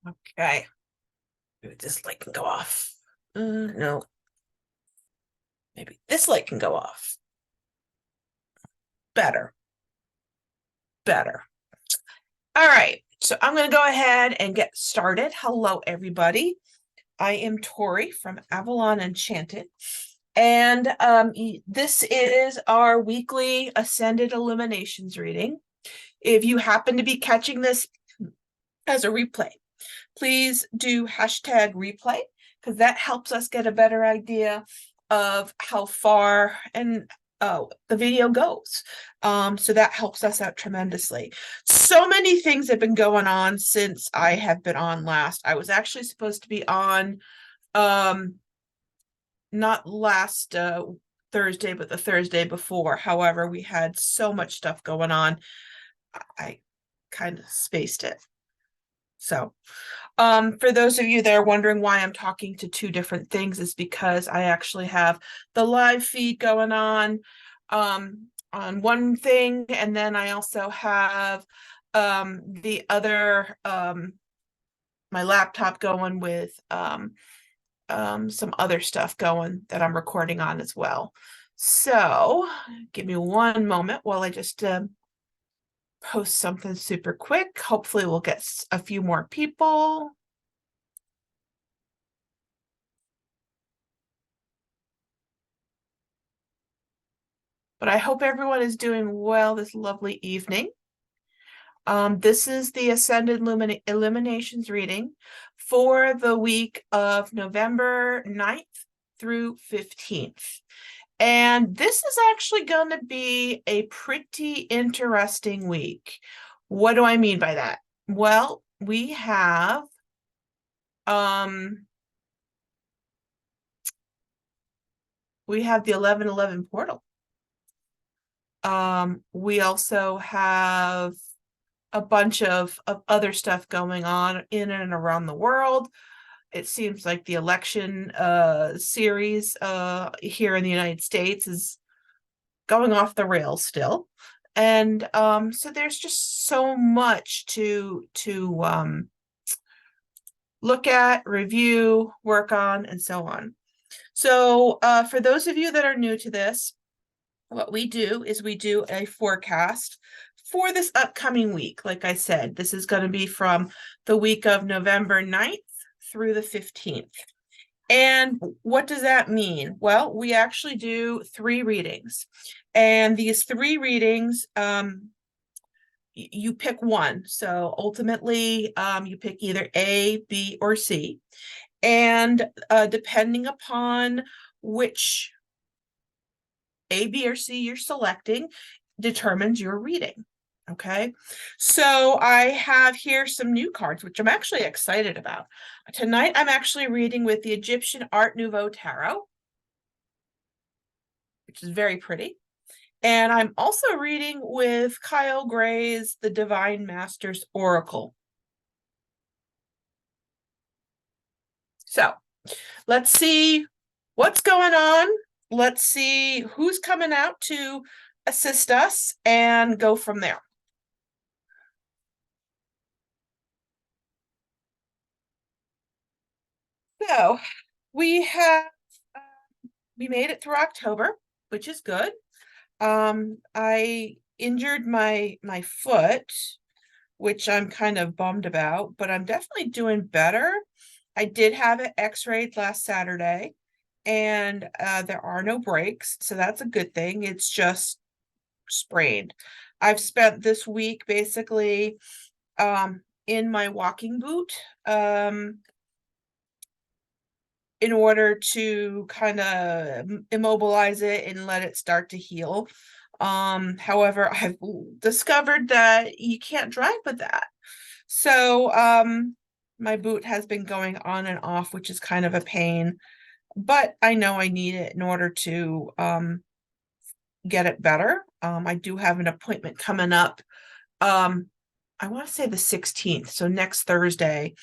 Okay. Maybe this light can go off. No. Maybe this light can go off. Better. Better. All right. So I'm going to go ahead and get started. Hello, everybody. I am Tori from Avalon Enchanted. And this is our weekly Ascended Illuminations reading. If you happen to be catching this as a replay, please do hashtag replay because that helps us get a better idea of how far and the video goes. So that helps us out tremendously. So many things have been going on since I have been on last. I was actually supposed to be on not last Thursday, but the Thursday before. However, we had so much stuff going on, I kind of spaced it. So for those of you that are wondering why I'm talking to two different things is because I actually have the live feed going on one thing, and then I also have the other my laptop going with some other stuff going that I'm recording on as well. So give me one moment while I just post something super quick. Hopefully we'll get a few more people. But I hope everyone is doing well this lovely evening. This is the Ascended Illuminations reading for the week of November 9th through 15th. And this is actually going to be a pretty interesting week. What do I mean by that? Well, we have the 1111 portal. We also have a bunch of other stuff going on in and around the world. It seems like the election series here in the United States is going off the rails still. And so there's just so much to look at, review, work on, and so on. So for those of you that are new to this, what we do is we do a forecast for this upcoming week. Like I said, this is going to be from the week of November 9th through the 15th. And what does that mean? Well, we actually do 3 readings. And these 3 readings, you pick one. So ultimately, you pick either A, B, or C. And depending upon which A, B, or C you're selecting determines your reading. Okay, so I have here some new cards, which I'm actually excited about. Tonight, I'm actually reading with the Egyptian Art Nouveau Tarot, which is very pretty. And I'm also reading with Kyle Gray's The Divine Masters Oracle. So let's see what's going on. Let's see who's coming out to assist us and go from there. So we made it through October, which is good. I injured my foot, which I'm kind of bummed about, but I'm definitely doing better. I did have it x-rayed last Saturday, and there are no breaks, so that's a good thing. It's just sprained. I've spent this week basically in my walking boot in order to kind of immobilize it and let it start to heal. However, I've discovered that you can't drive with that. So my boot has been going on and off, which is kind of a pain, but I know I need it in order to get it better. I do have an appointment coming up. I want to say the 16th, so next Thursday,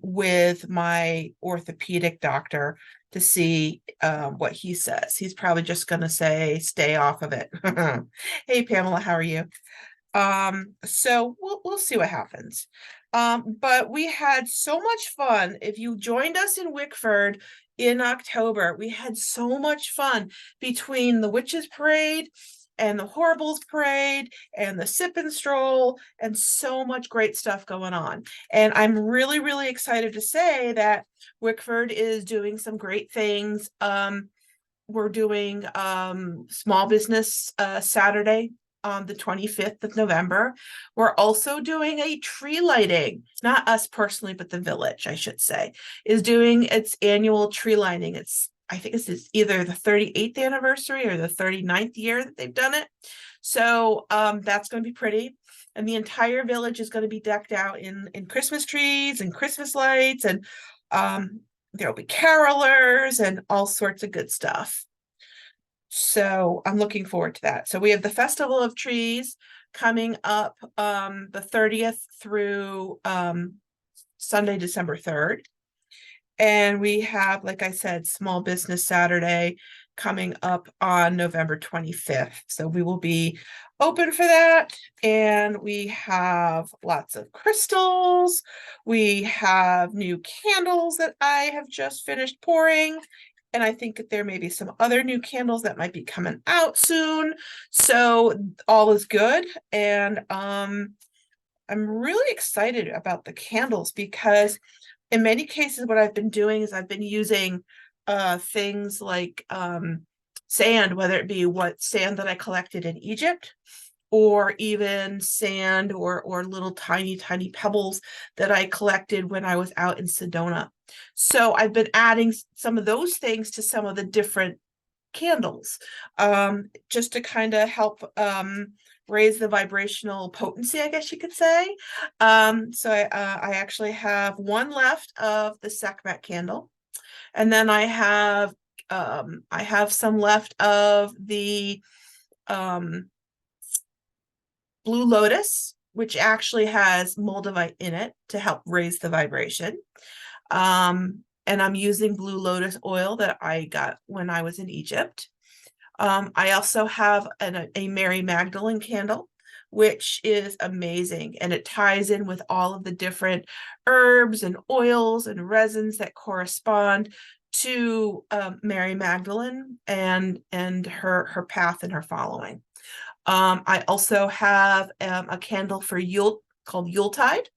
with my orthopedic doctor to see what he says. He's probably just going to say, stay off of it. Hey, Pamela, how are you? So we'll see what happens. But we had so much fun. If you joined us in Wickford in October, we had so much fun between the Witches Parade and the Horribles Parade and the Sip and Stroll, and so much great stuff going on. And I'm really, really excited to say that Wickford is doing some great things. We're doing Small Business Saturday on the 25th of November. We're also doing a tree lighting. It's not us personally, but the village, I should say, is doing its annual tree lighting. I think it's either the 38th anniversary or the 39th year that they've done it. So that's going to be pretty. And the entire village is going to be decked out in Christmas trees and Christmas lights, and there'll be carolers and all sorts of good stuff. So I'm looking forward to that. So we have the Festival of Trees coming up the 30th through Sunday, December 3rd. And we have, like I said, Small Business Saturday coming up on November 25th. So we will be open for that. And we have lots of crystals. We have new candles that I have just finished pouring. And I think that there may be some other new candles that might be coming out soon. So all is good. And I'm really excited about the candles because in many cases, what I've been doing is I've been using things like sand, whether it be what sand that I collected in Egypt, or even sand or little tiny pebbles that I collected when I was out in Sedona. So I've been adding some of those things to some of the different candles, just to kind of help raise the vibrational potency, I guess you could say. So I actually have one left of the Sekhmet candle, and then I have some left of the Blue Lotus, which actually has moldavite in it to help raise the vibration. And I'm using Blue Lotus oil that I got when I was in Egypt. I also have a Mary Magdalene candle, which is amazing. And it ties in with all of the different herbs and oils and resins that correspond to Mary Magdalene and her path and her following. I also have a candle for Yule called Yuletide,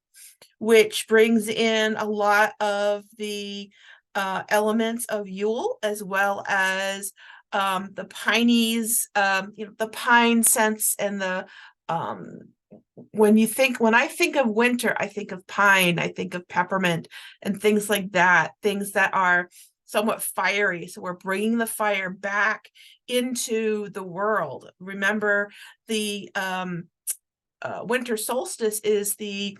which brings in a lot of the elements of Yule, as well as the piney's, the pine scents and the when I think of winter, I think of pine, I think of peppermint and things like that, things that are somewhat fiery. So we're bringing the fire back into the world. Remember, the winter solstice is the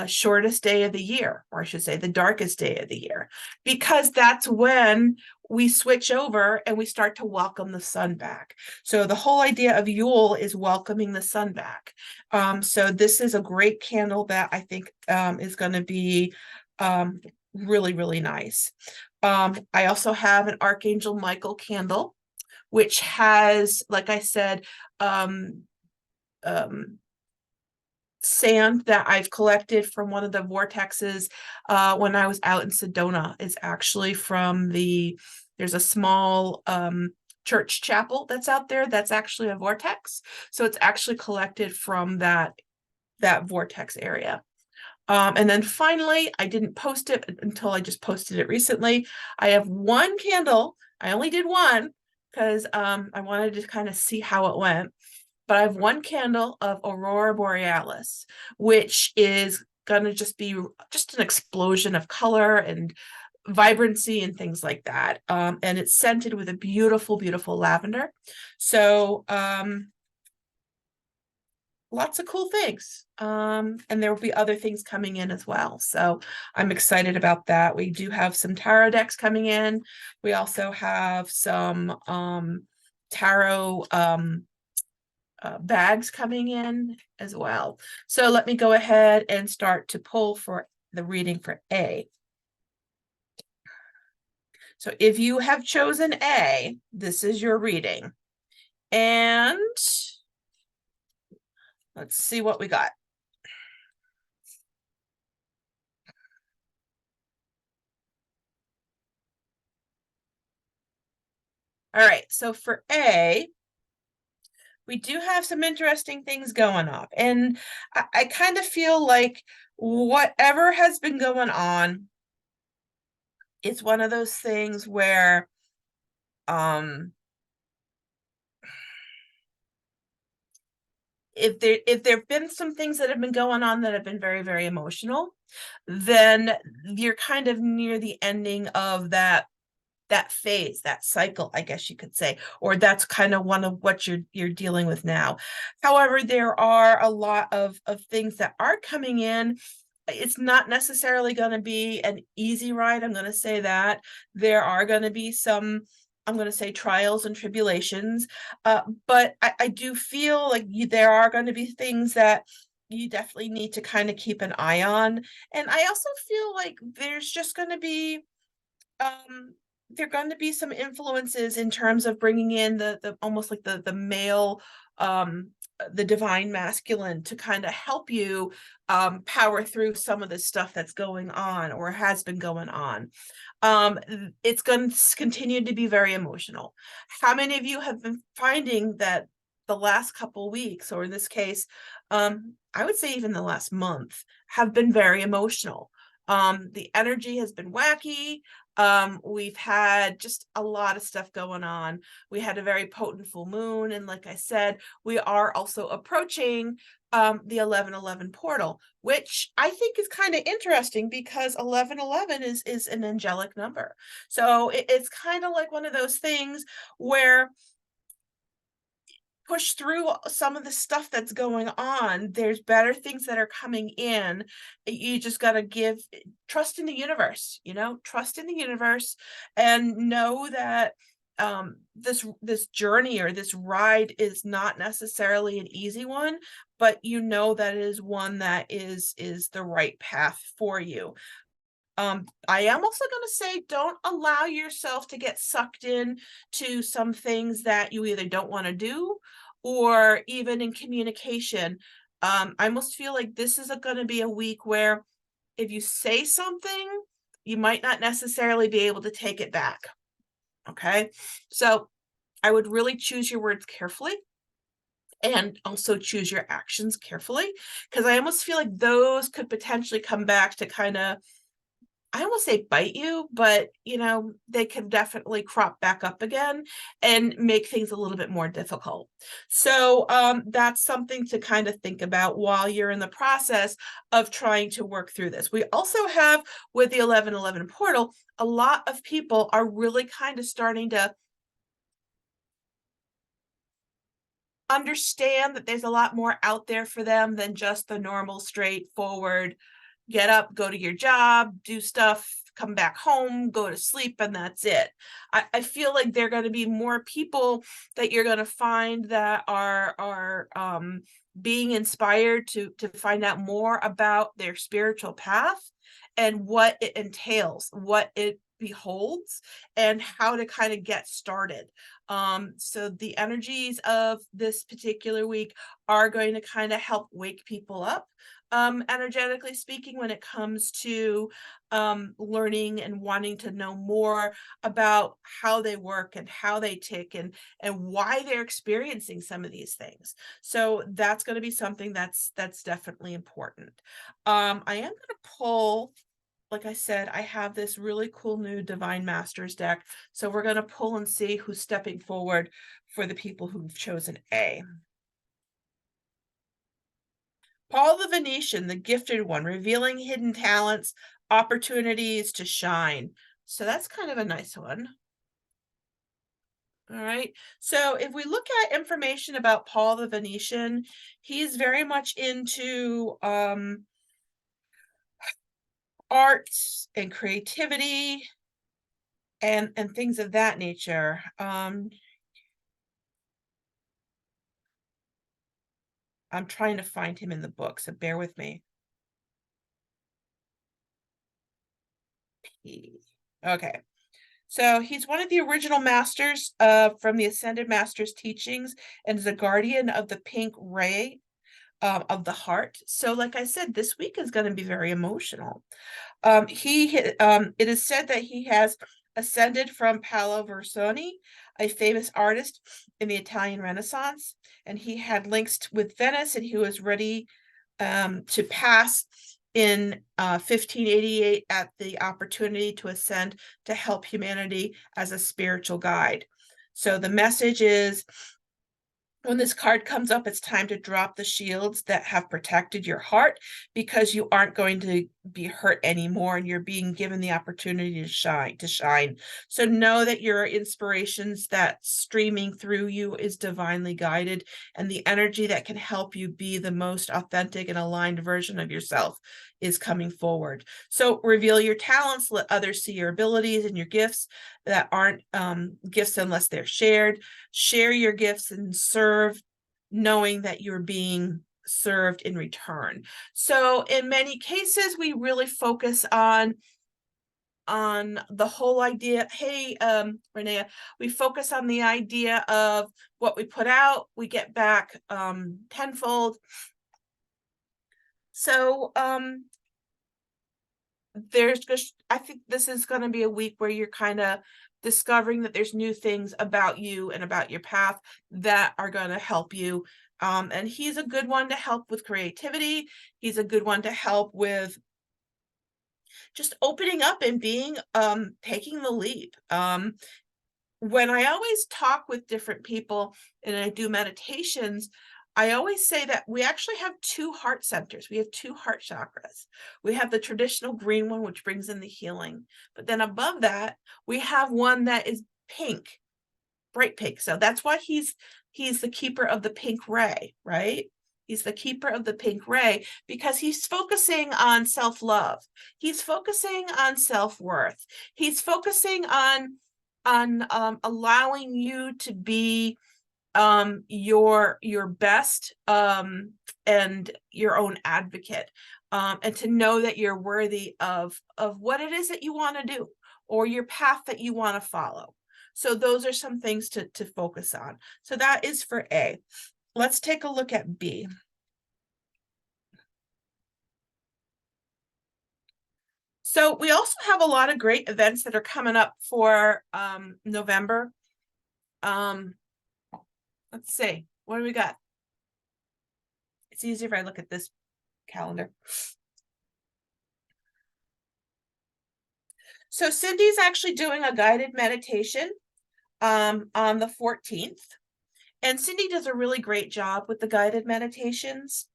shortest day of the year, or I should say the darkest day of the year, because that's when we switch over and we start to welcome the sun back. So the whole idea of Yule is welcoming the sun back. So this is a great candle that I think is going to be really, really nice. I also have an Archangel Michael candle, which has, like I said, sand that I've collected from one of the vortexes when I was out in Sedona. Is actually from there's a small church chapel that's out there that's actually a vortex. So it's actually collected from that vortex area. And then finally, I didn't post it until I just posted it recently. I have one candle. I only did one because I wanted to kind of see how it went. But I have one candle of Aurora Borealis, which is going to just be just an explosion of color and vibrancy and things like that. And it's scented with a beautiful, beautiful lavender. So lots of cool things. And there will be other things coming in as well. So I'm excited about that. We do have some tarot decks coming in. We also have some tarot bags coming in as well. So let me go ahead and start to pull for the reading for A. So if you have chosen A, this is your reading. And let's see what we got. All right, so for A, we do have some interesting things going on. And I kind of feel like whatever has been going on, it's one of those things where um if there have been some things that have been going on that have been very, very emotional, then you're kind of near the ending of that phase, that cycle, I guess you could say, or that's kind of one of what you're dealing with now. However, there are a lot of things that are coming in. It's not necessarily going to be an easy ride. I'm going to say that there are going to be some, I'm going to say, trials and tribulations, but I do feel like there are going to be things that you definitely need to kind of keep an eye on. And I also feel like there's just going to be um there are going to be some influences in terms of bringing in the almost like the male, the divine masculine, to kind of help you power through some of the stuff that's going on or has been going on. It's going to continue to be very emotional. How many of you have been finding that the last couple weeks, or in this case, I would say even the last month, have been very emotional? The energy has been wacky. We've had just a lot of stuff going on. We had a very potent full moon, and like I said, we are also approaching the 1111 portal, which I think is kind of interesting because 1111 is an angelic number. So it's kind of like one of those things where push through some of the stuff that's going on. There's better things that are coming in. You just got to give trust in the universe, trust in the universe, and know that this journey or this ride is not necessarily an easy one, but you know that it is one that is the right path for you. I am also going to say, don't allow yourself to get sucked in to some things that you either don't want to do, or even in communication. I almost feel like this is going to be a week where if you say something, you might not necessarily be able to take it back. Okay. So I would really choose your words carefully, and also choose your actions carefully, because I almost feel like those could potentially come back to kind of, I won't say bite you, but they can definitely crop back up again and make things a little bit more difficult. So that's something to kind of think about while you're in the process of trying to work through this. We also have, with the 1111 portal, a lot of people are really kind of starting to understand that there's a lot more out there for them than just the normal, straightforward, get up, go to your job, do stuff, come back home, go to sleep, and that's it. I feel like there are going to be more people that you're going to find that are being inspired to find out more about their spiritual path and what it entails, what it beholds, and how to kind of get started. So the energies of this particular week are going to kind of help wake people up, energetically speaking, when it comes to learning and wanting to know more about how they work and how they tick, and why they're experiencing some of these things. So that's going to be something that's definitely important. I am going to pull, like I said, I have this really cool new Divine Masters deck. So we're going to pull and see who's stepping forward for the people who've chosen A. Paul the Venetian, the gifted one, revealing hidden talents, opportunities to shine. So that's kind of a nice one. All right. So if we look at information about Paul the Venetian, he's very much into arts and creativity and things of that nature. I'm trying to find him in the book, so bear with me. Okay. So he's one of the original masters from the Ascended Masters teachings, and is a guardian of the pink ray of the heart. So like I said, this week is going to be very emotional. It is said that he has ascended from Paolo Versoni, a famous artist in the Italian Renaissance, and he had links with Venice, and he was ready to pass in 1588 at the opportunity to ascend to help humanity as a spiritual guide. So the message is, when this card comes up, it's time to drop the shields that have protected your heart, because you aren't going to be hurt anymore, and you're being given the opportunity to shine. So know that your inspirations that's streaming through you is divinely guided, and the energy that can help you be the most authentic and aligned version of yourself is coming forward. So reveal your talents, let others see your abilities and your gifts that aren't gifts unless they're shared. Share your gifts and serve, knowing that you're being served in return. So in many cases, we really focus on the whole idea. Hey, Renee, we focus on the idea of what we put out, we get back tenfold. So I think this is going to be a week where you're kind of discovering that there's new things about you and about your path that are going to help you. And he's a good one to help with creativity. He's a good one to help with just opening up and being taking the leap. When I always talk with different people and I do meditations, I always say that we actually have two heart centers. We have two heart chakras. We have the traditional green one, which brings in the healing. But then above that, we have one that is pink, bright pink. So that's why he's the keeper of the pink ray, right? He's the keeper of the pink ray because he's focusing on self-love. He's focusing on self-worth. He's focusing on allowing you to be your best and your own advocate, and to know that you're worthy of what it is that you want to do or your path that you want to follow. So those are some things to focus on. So that is for A. Let's take a look at B. So we also have a lot of great events that are coming up for November. Let's see, what do we got? It's easier if I look at this calendar. So Cindy's actually doing a guided meditation on the 14th. And Cindy does a really great job with the guided meditations.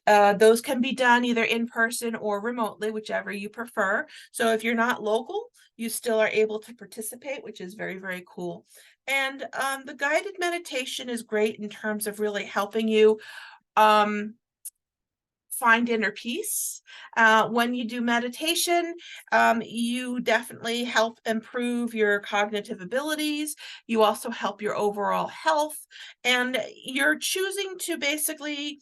Those can be done either in person or remotely, whichever you prefer. So if you're not local, you still are able to participate, which is very, very cool. And the guided meditation is great in terms of really helping you find inner peace. When you do meditation, you definitely help improve your cognitive abilities. You also help your overall health, and you're choosing to basically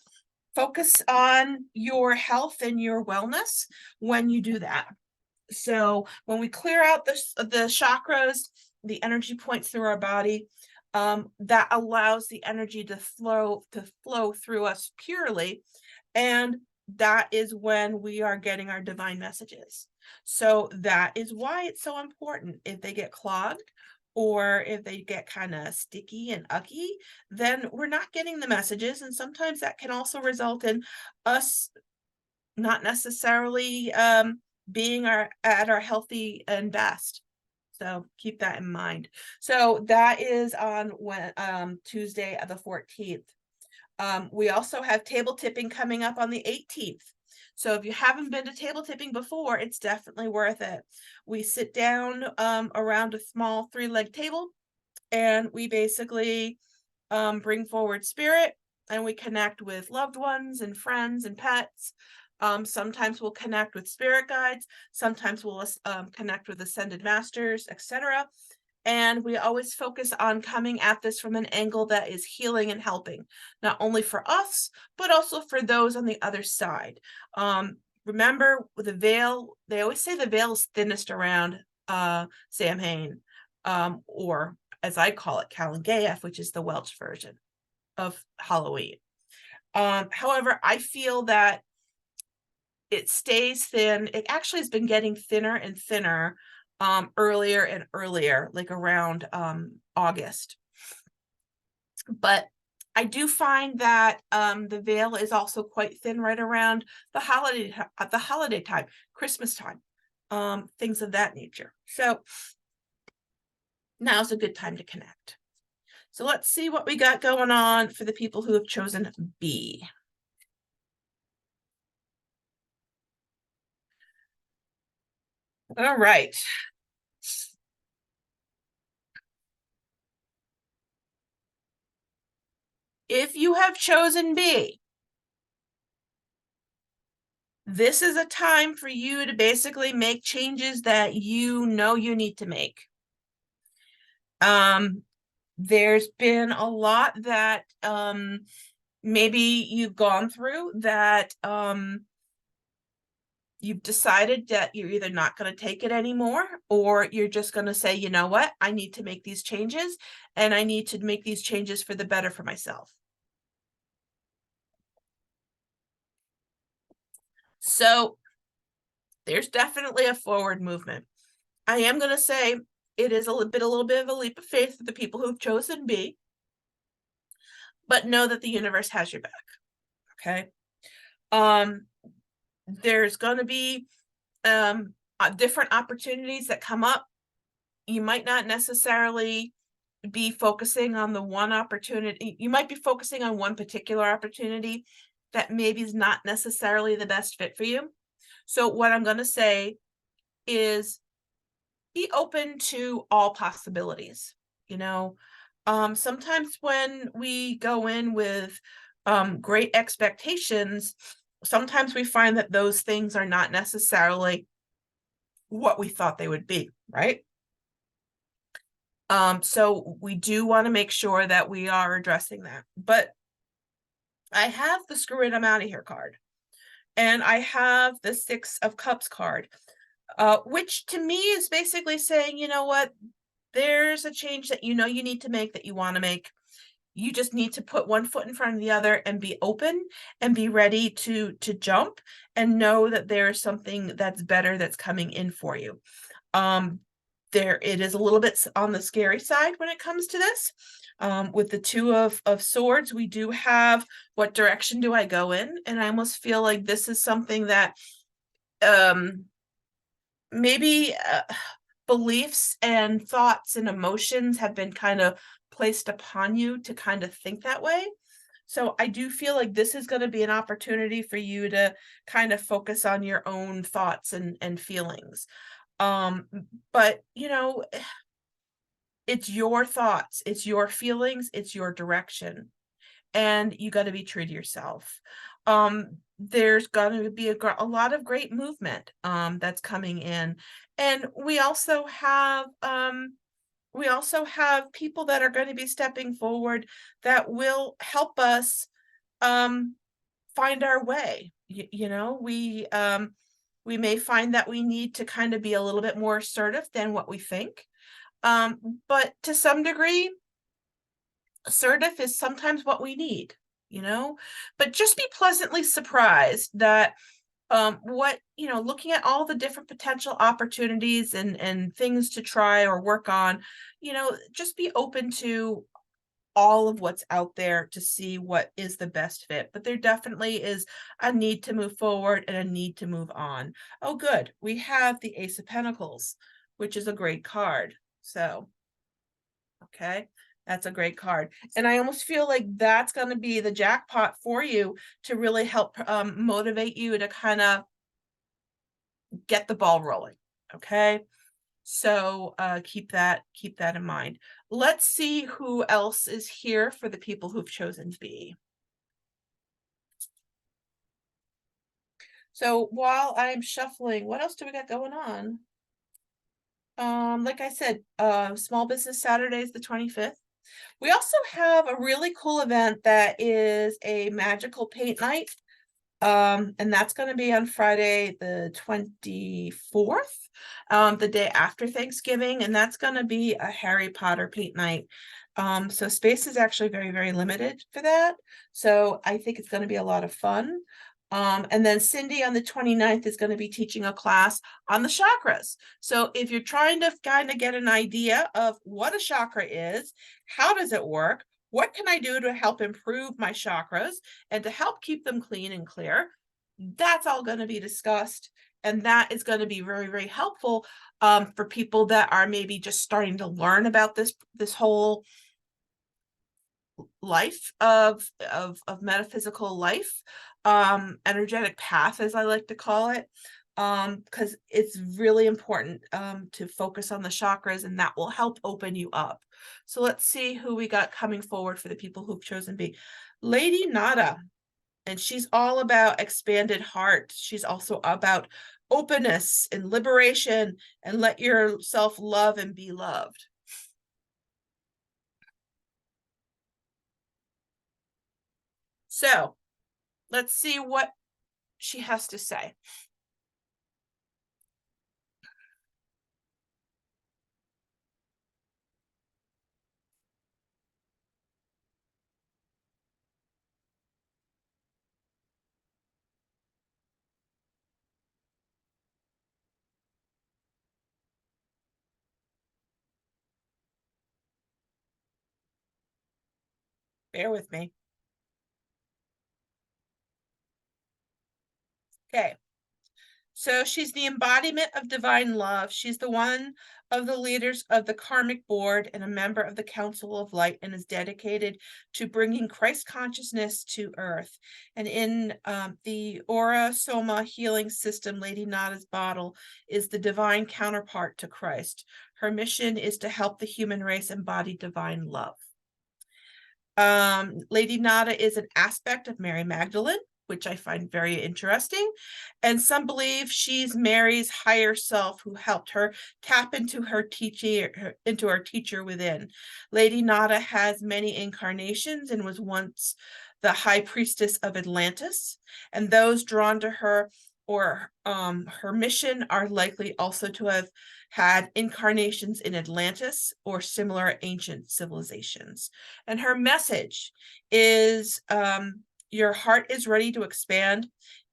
focus on your health and your wellness when you do that. So when we clear out the chakras, the energy points through our body, that allows the energy to flow through us purely. And that is when we are getting our divine messages. So that is why it's so important. If they get clogged or if they get kind of sticky and ucky, then we're not getting the messages. And sometimes that can also result in us not necessarily being at our healthy and best. So keep that in mind. So that is on Tuesday the 14th. We also have table tipping coming up on the 18th. So if you haven't been to table tipping before, it's definitely worth it. We sit down around a small 3-leg table, and we basically bring forward spirit, and we connect with loved ones and friends and pets. Sometimes we'll connect with spirit guides. Sometimes we'll connect with ascended masters, etc. And we always focus on coming at this from an angle that is healing and helping, not only for us, but also for those on the other side. Remember, with the veil, they always say the veil is thinnest around Samhain, or as I call it, Calangaeaf, which is the Welsh version of Halloween. However, I feel that it stays thin. It actually has been getting thinner and thinner earlier and earlier, like around August. But I do find that the veil is also quite thin right around the holiday time, Christmas time, things of that nature. So now's a good time to connect. So let's see what we got going on for the people who have chosen B. All right. If you have chosen B, this is a time for you to basically make changes that you know you need to make. There's been a lot that maybe you've gone through that you've decided that you're either not going to take it anymore, or you're just going to say, you know what, I need to make these changes, and I need to make these changes for the better for myself. So there's definitely a forward movement. I am going to say it is a little bit of a leap of faith for the people who've chosen B, but know that the universe has your back. Okay. There's going to be different opportunities that come up. You might not necessarily be focusing on the one opportunity. You might be focusing on one particular opportunity that maybe is not necessarily the best fit for you. So what I'm going to say is be open to all possibilities. You know, sometimes when we go in with great expectations, sometimes we find that those things are not necessarily what we thought they would be, right? So we do want to make sure that we are addressing that. But I have the screw it, I'm out of here card. And I have the 6 of Cups card, which to me is basically saying, you know what, there's a change that you know you need to make, that you want to make. You just need to put one foot in front of the other and be open and be ready to jump, and know that there is something that's better that's coming in for you. There it is a little bit on the scary side when it comes to this. With the 2 of Swords, we do have, what direction do I go in? And I almost feel like this is something that maybe beliefs and thoughts and emotions have been kind of placed upon you to kind of think that way. So I do feel like this is going to be an opportunity for you to kind of focus on your own thoughts and feelings. But you know, it's your thoughts, it's your feelings, it's your direction, and you got to be true to yourself. There's going to be a lot of great movement that's coming in, and we also have people that are going to be stepping forward that will help us find our way. You know, we may find that we need to kind of be a little bit more assertive than what we think. But to some degree, assertive is sometimes what we need, you know, but just be pleasantly surprised that what, you know, looking at all the different potential opportunities and things to try or work on, you know, just be open to all of what's out there to see what is the best fit. But there definitely is a need to move forward and a need to move on. Oh, good. We have the Ace of Pentacles, which is a great card. So, okay, that's a great card. And I almost feel like that's going to be the jackpot for you to really help motivate you to kind of get the ball rolling. Okay. So keep that in mind. Let's see who else is here for the people who've chosen B. So while I'm shuffling, what else do we got going on? Like I said, Small Business Saturday is the 25th. We also have a really cool event that is a magical paint night. And that's going to be on Friday, the 24th, the day after Thanksgiving, and that's going to be a Harry Potter paint night. So space is actually very, very limited for that. So I think it's going to be a lot of fun. And then Cindy on the 29th is going to be teaching a class on the chakras. So if you're trying to kind of get an idea of what a chakra is, how does it work, what can I do to help improve my chakras and to help keep them clean and clear, that's all going to be discussed. And that is going to be very, very helpful for people that are maybe just starting to learn about this whole life of metaphysical life, energetic path, as I like to call it, because it's really important to focus on the chakras, and that will help open you up. So let's see who we got coming forward for the people who've chosen B. Lady Nada, and she's all about expanded heart. She's also about openness and liberation, and let yourself love and be loved. So let's see what she has to say. Bear with me. Okay. So she's the embodiment of divine love. She's the one of the leaders of the karmic board and a member of the Council of Light, and is dedicated to bringing Christ consciousness to earth. And in the Aura Soma healing system, Lady Nada's bottle is the divine counterpart to Christ. Her mission is to help the human race embody divine love. Lady Nada is an aspect of Mary Magdalene, which I find very interesting. And some believe she's Mary's higher self who helped her tap into her teacher within. Lady Nada has many incarnations and was once the high priestess of Atlantis, and those drawn to her or her mission are likely also to have had incarnations in Atlantis or similar ancient civilizations. And her message is your heart is ready to expand.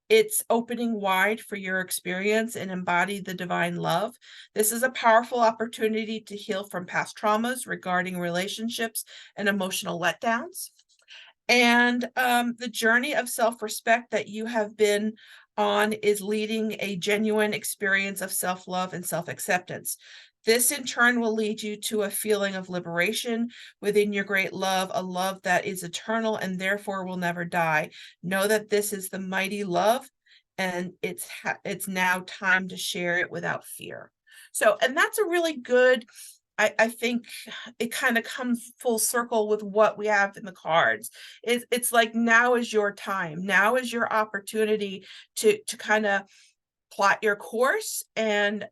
It's opening wide for your experience and embody the divine love. This is a powerful opportunity to heal from past traumas regarding relationships and emotional letdowns. And the journey of self-respect that you have been on is leading a genuine experience of self-love and self-acceptance. This in turn will lead you to a feeling of liberation within your great love, a love that is eternal and therefore will never die. Know that this is the mighty love, and it's now time to share it without fear. So, and that's a really good, I think it kind of comes full circle with what we have in the cards. It's like, now is your time. Now is your opportunity to kind of plot your course and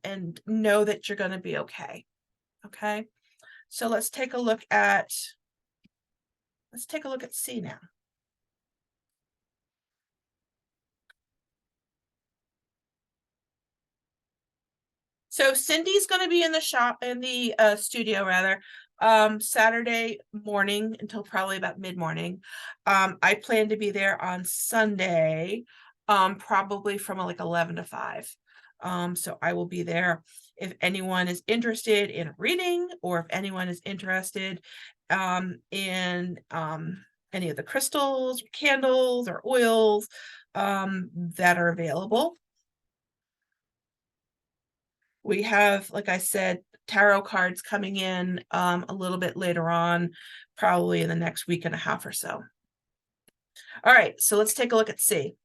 know that you're going to be okay. Okay. So let's take a look at C now. So Cindy's going to be in the studio rather, Saturday morning until probably about mid-morning. I plan to be there on Sunday, probably from like 11 to 5. So I will be there if anyone is interested in reading, or if anyone is interested in any of the crystals, candles, or oils that are available. We have, like I said, tarot cards coming in a little bit later on, probably in the next week and a half or so. All right, so let's take a look at C.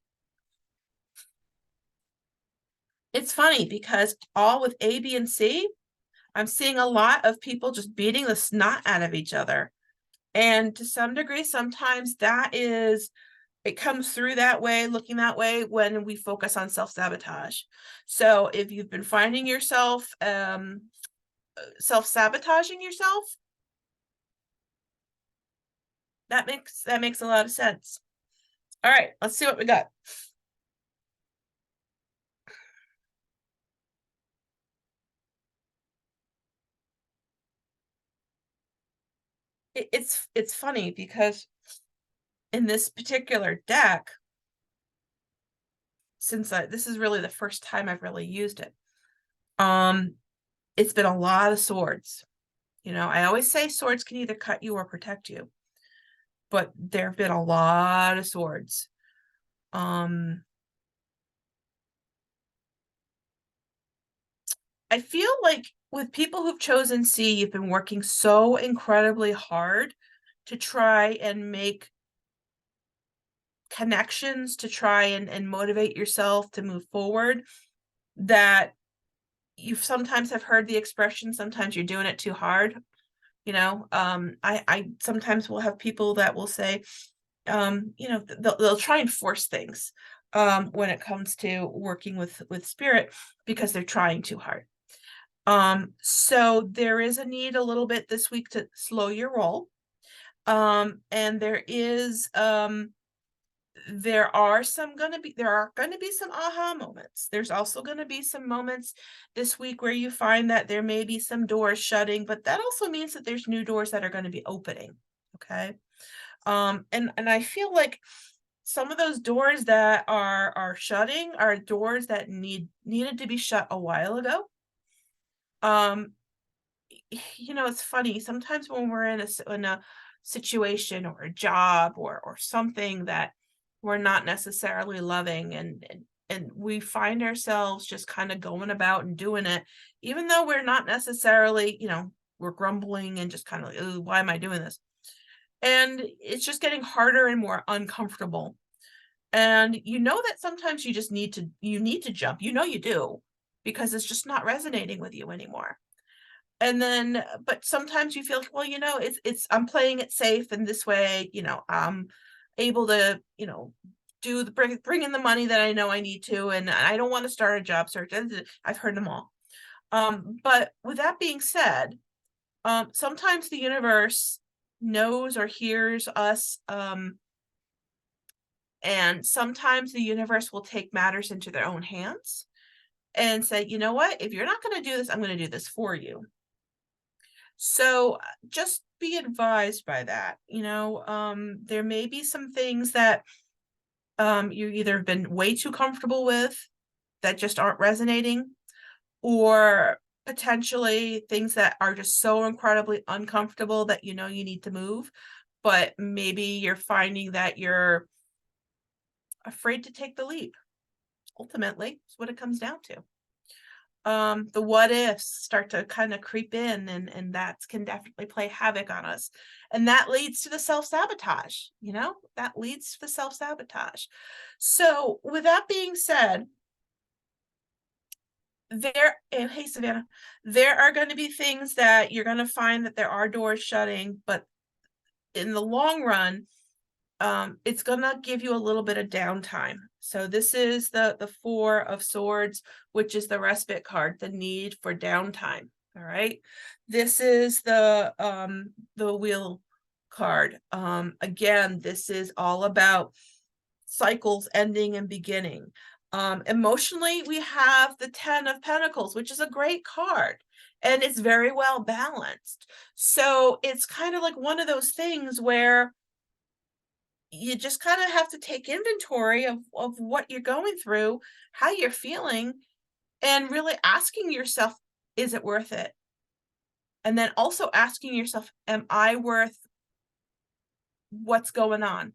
It's funny because all with A, B, and C, I'm seeing a lot of people just beating the snot out of each other. And to some degree, sometimes it comes through that way, looking that way, when we focus on self-sabotage. So if you've been finding yourself self-sabotaging yourself, that makes a lot of sense. All right, let's see what we got. It's funny because in this particular deck, since this is really the first time I've really used it. It's been a lot of swords. You know, I always say swords can either cut you or protect you, but there have been a lot of swords. I feel like with people who've chosen C, you've been working so incredibly hard to try and make connections, to try and motivate yourself to move forward, that you sometimes have heard the expression, sometimes you're doing it too hard. You know, I sometimes will have people that will say, you know, they'll try and force things when it comes to working with spirit because they're trying too hard. So there is a need a little bit this week to slow your roll. And there are going to be some aha moments. There's also going to be some moments this week where you find that there may be some doors shutting, but that also means that there's new doors that are going to be opening. Okay. And I feel like some of those doors that are shutting are doors that needed to be shut a while ago. You know, it's funny sometimes when we're in a situation or a job or something that we're not necessarily loving, and we find ourselves just kind of going about and doing it, even though we're not necessarily, you know, we're grumbling and just kind of like, why am I doing this? And it's just getting harder and more uncomfortable. And you know that sometimes you need to jump, you know you do, because it's just not resonating with you anymore. And then, but sometimes you feel like, well, you know, I'm playing it safe, and this way, you know, I'm able to, you know, bring in the money that I know I need to, and I don't want to start a job search. And I've heard them all. But with that being said, sometimes the universe knows or hears us, and sometimes the universe will take matters into their own hands and say, you know what, if you're not going to do this, I'm going to do this for you. So just be advised by that. You know, there may be some things that you either have been way too comfortable with that just aren't resonating, or potentially things that are just so incredibly uncomfortable that you know you need to move, but maybe you're finding that you're afraid to take the leap. Ultimately, it's what it comes down to. The what ifs start to kind of creep in, and that can definitely play havoc on us. And that leads to the self-sabotage, you know, that leads to the self-sabotage. So with that being said, and hey Savannah, there are going to be things that you're going to find that there are doors shutting, but in the long run, it's going to give you a little bit of downtime. So this is the Four of Swords, which is the respite card, the need for downtime. All right. This is the Wheel card. Again, this is all about cycles ending and beginning. Emotionally, we have the Ten of Pentacles, which is a great card, and it's very well balanced. So it's kind of like one of those things where you just kind of have to take inventory of what you're going through, how you're feeling, and really asking yourself, is it worth it? And then also asking yourself, am I worth what's going on?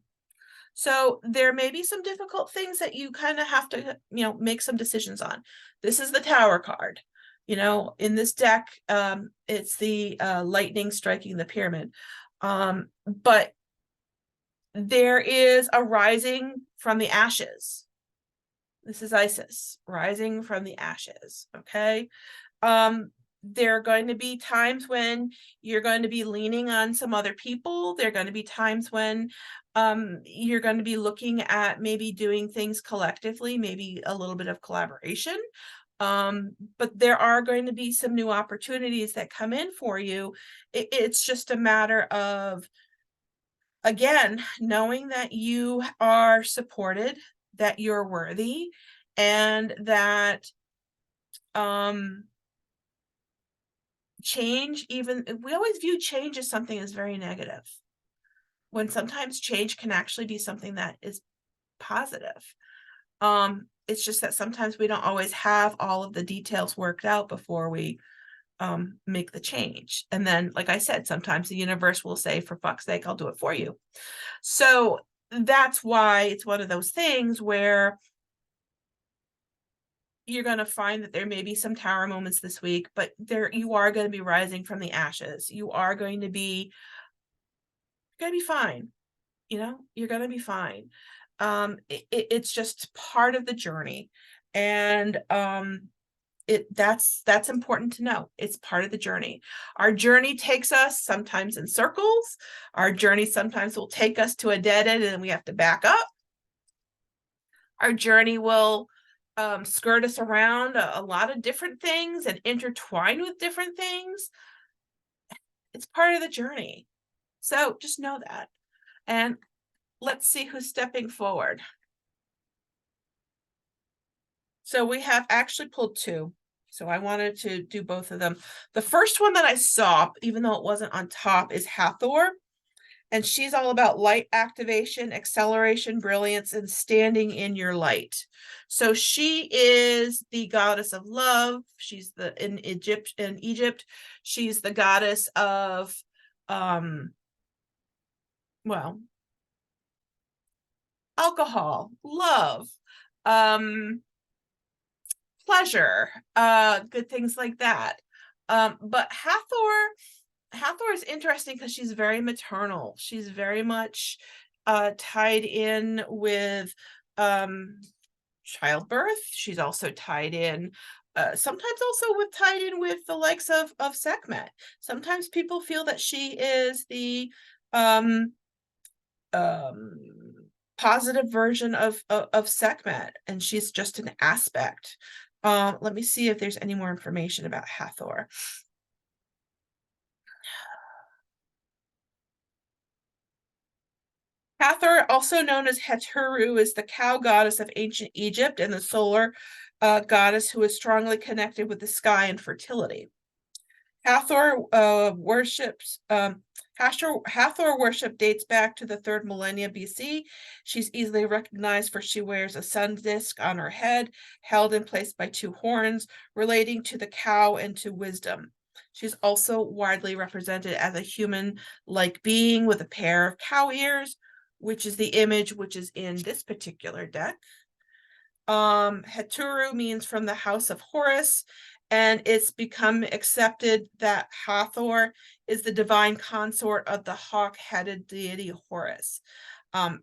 So there may be some difficult things that you kind of have to, you know, make some decisions on. This is the Tower card. You know, in this deck, it's the lightning striking the pyramid. But there is a rising from the ashes. This is Isis rising from the ashes. Okay. There are going to be times when you're going to be leaning on some other people. There are going to be times when you're going to be looking at maybe doing things collectively, maybe a little bit of collaboration. But there are going to be some new opportunities that come in for you. It's just a matter of, again, knowing that you are supported, that you're worthy, and that change, even we always view change as something that's very negative, when sometimes change can actually be something that is positive. It's just that sometimes we don't always have all of the details worked out before we make the change. And then, like I said, sometimes the universe will say, for fuck's sake, I'll do it for you. So that's why it's one of those things where you're going to find that there may be some tower moments this week, but you are going to be rising from the ashes. You are going to be fine. You're going to be fine. It's just part of the journey. And that's important to know. It's part of the journey. Our journey takes us sometimes in circles. Our journey sometimes will take us to a dead end and we have to back up. Our journey will skirt us around a lot of different things and intertwine with different things. It's part of the journey. So just know that. And let's see who's stepping forward. So we have actually pulled two. So I wanted to do both of them. The first one that I saw, even though it wasn't on top, is Hathor. And she's all about light activation, acceleration, brilliance, and standing in your light. So she is the goddess of love. She's in Egypt. She's the goddess of alcohol, love, pleasure, good things like that. But Hathor is interesting because she's very maternal. She's very much tied in with childbirth. She's also tied in sometimes also tied in with the likes of Sekhmet. Sometimes people feel that she is the positive version of Sekhmet, and she's just an aspect. Let me see if there's any more information about Hathor. Hathor, also known as Heteru, is the cow goddess of ancient Egypt and the solar goddess who is strongly connected with the sky and fertility. Hathor worship dates back to the 3rd millennia BC. She's easily recognized for she wears a sun disk on her head, held in place by 2 horns, relating to the cow and to wisdom. She's also widely represented as a human-like being with a pair of cow ears, which is the image which is in this particular deck. Heturu means from the house of Horus, and it's become accepted that Hathor is the divine consort of the hawk-headed deity Horus.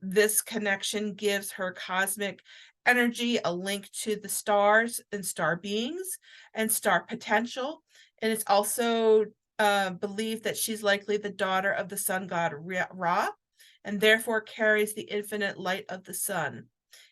This connection gives her cosmic energy a link to the stars and star beings and star potential. And it's also believed that she's likely the daughter of the sun god Ra, and therefore carries the infinite light of the sun.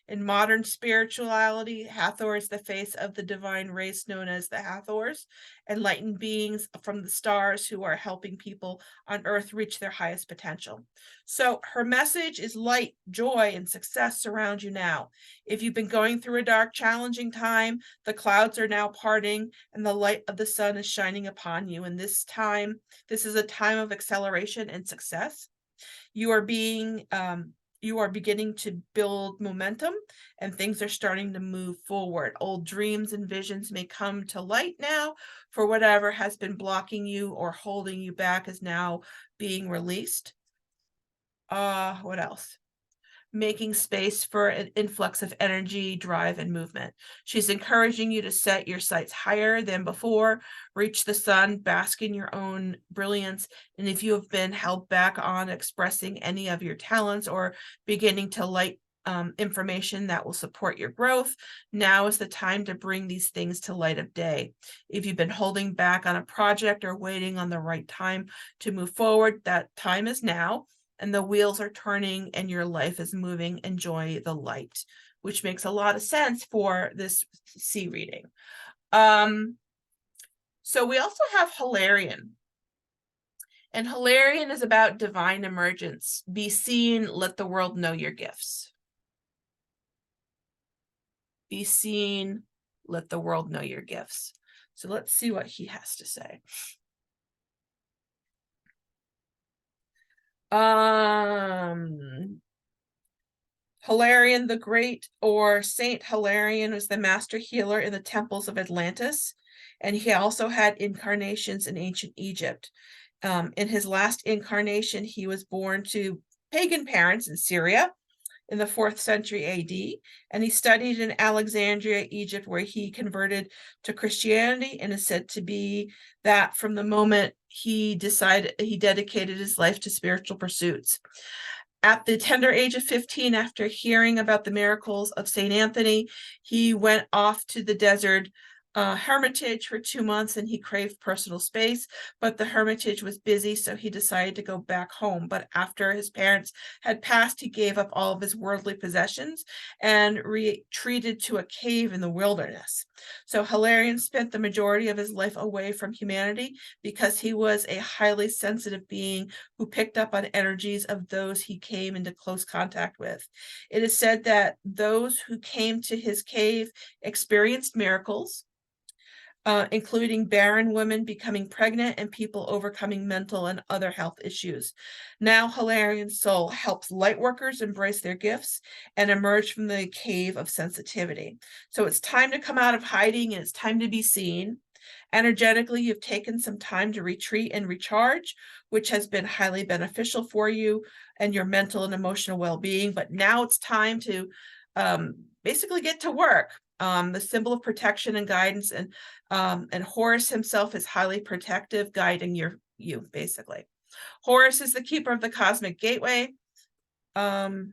In modern spirituality, Hathor is the face of the divine race known as the Hathors, enlightened beings from the stars who are helping people on Earth reach their highest potential. So her message is light, joy, and success surround you now. If you've been going through a dark, challenging time, the clouds are now parting and the light of the sun is shining upon you. And this is a time of acceleration and success. You are beginning to build momentum and things are starting to move forward. Old dreams and visions may come to light now, for whatever has been blocking you or holding you back is now being released. What else? Making space for an influx of energy, drive, and movement. She's encouraging you to set your sights higher than before, reach the sun, bask in your own brilliance. And if you have been held back on expressing any of your talents or beginning to light information that will support your growth, now is the time to bring these things to light of day. If you've been holding back on a project or waiting on the right time to move forward, that time is now. And the wheels are turning and your life is moving. Enjoy the light, which makes a lot of sense for this C reading. So we also have Hilarion. And Hilarion is about divine emergence. Be seen, let the world know your gifts. Be seen, let the world know your gifts. So let's see what he has to say. Hilarion the Great, or Saint Hilarion, was the master healer in the temples of Atlantis, and he also had incarnations in ancient Egypt. In his last incarnation, he was born to pagan parents in Syria in the 4th century AD, and he studied in Alexandria, Egypt, where he converted to Christianity, and is said to be that from the moment he dedicated his life to spiritual pursuits. At the tender age of 15, after hearing about the miracles of St. Anthony, he went off to the desert hermitage for 2 months, and he craved personal space, but the hermitage was busy, so he decided to go back home. But after his parents had passed, he gave up all of his worldly possessions and retreated to a cave in the wilderness. So Hilarion spent the majority of his life away from humanity because he was a highly sensitive being who picked up on energies of those he came into close contact with. It is said that those who came to his cave experienced miracles, including barren women becoming pregnant and people overcoming mental and other health issues. Now, Hilarion's soul helps light workers embrace their gifts and emerge from the cave of sensitivity. So it's time to come out of hiding, and it's time to be seen. Energetically, you've taken some time to retreat and recharge, which has been highly beneficial for you and your mental and emotional well-being. But now it's time to basically get to work. The symbol of protection and guidance, and Horus himself is highly protective, guiding you basically. Horus is the keeper of the cosmic gateway. Oops,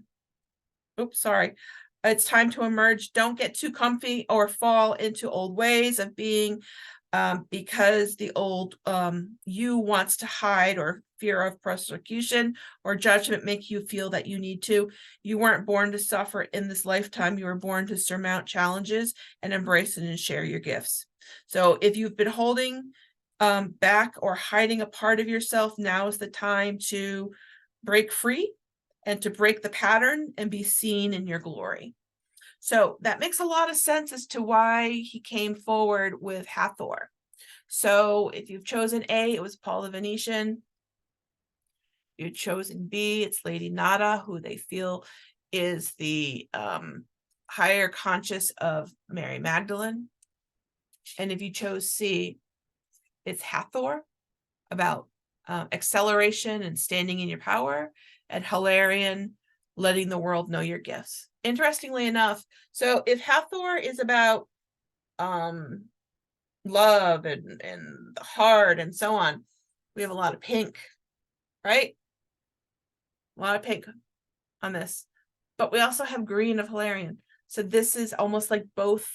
sorry. It's time to emerge. Don't get too comfy or fall into old ways of being, because the old you wants to hide, or fear of persecution or judgment make you feel that you need to. You weren't born to suffer in this lifetime. You were born to surmount challenges and embrace and share your gifts. So if you've been holding back or hiding a part of yourself, now is the time to break free and to break the pattern and be seen in your glory. So that makes a lot of sense as to why he came forward with Hathor. So if you've chosen A, it was Paul the Venetian. You've chosen B, it's Lady Nada, who they feel is the higher conscious of Mary Magdalene. And if you chose C, it's Hathor, about acceleration and standing in your power, and Hilarion, letting the world know your gifts. Interestingly enough, so if Hathor is about love and the heart and so on, we have a lot of pink, right? A lot of pink on this, but we also have green of Hilarion. So this is almost like both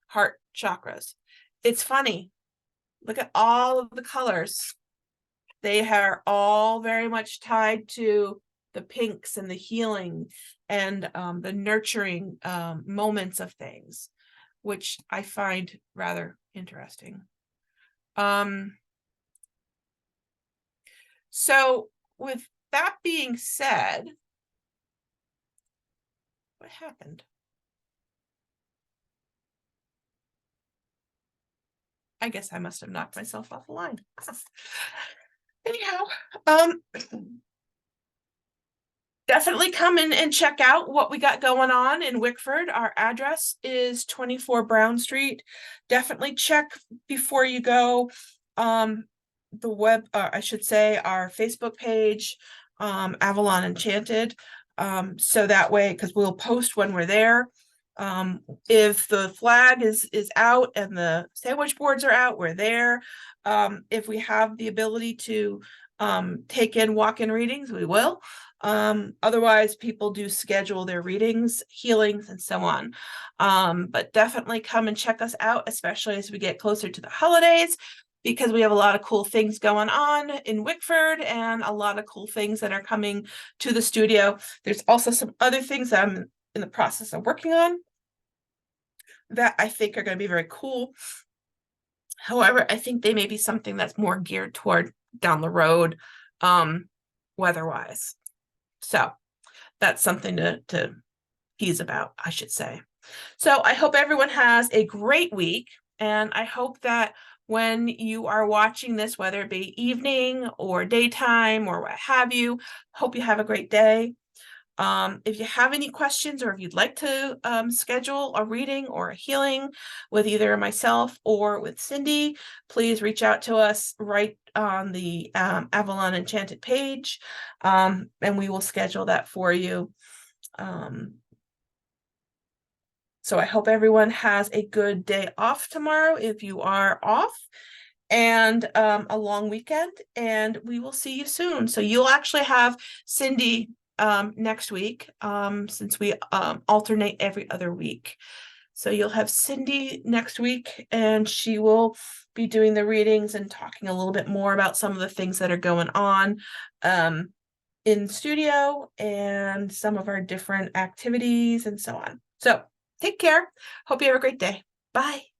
heart chakras. It's funny. Look at all of the colors. They are all very much tied to the pinks and the healing and the nurturing moments of things, which I find rather interesting. So with that being said, what happened? I guess I must have knocked myself off the line. Anyhow, definitely come in and check out what we got going on in Wickford. Our address is 24 Brown Street. Definitely check before you go the web, I should say, our Facebook page, Avalon Enchanted, so that way, because we'll post when we're there. If the flag is out and the sandwich boards are out, we're there. If we have the ability to take in walk-in readings, we will. Otherwise, people do schedule their readings, healings, and so on. But definitely come and check us out, especially as we get closer to the holidays, because we have a lot of cool things going on in Wickford and a lot of cool things that are coming to the studio. There's also some other things that I'm in the process of working on that I think are going to be very cool. However, I think they may be something that's more geared toward down the road, weather-wise. So that's something to tease about, I should say. So I hope everyone has a great week, and I hope that when you are watching this, whether it be evening or daytime or what have you, hope you have a great day. If you have any questions or if you'd like to schedule a reading or a healing with either myself or with Cindy, please reach out to us right on the Avalon Enchanted page, and we will schedule that for you. So I hope everyone has a good day off tomorrow if you are off, and a long weekend, and we will see you soon. So you'll actually have Cindy next week, since we alternate every other week. So you'll have Cindy next week, and she will be doing the readings and talking a little bit more about some of the things that are going on in studio and some of our different activities and so on. So take care. Hope you have a great day. Bye.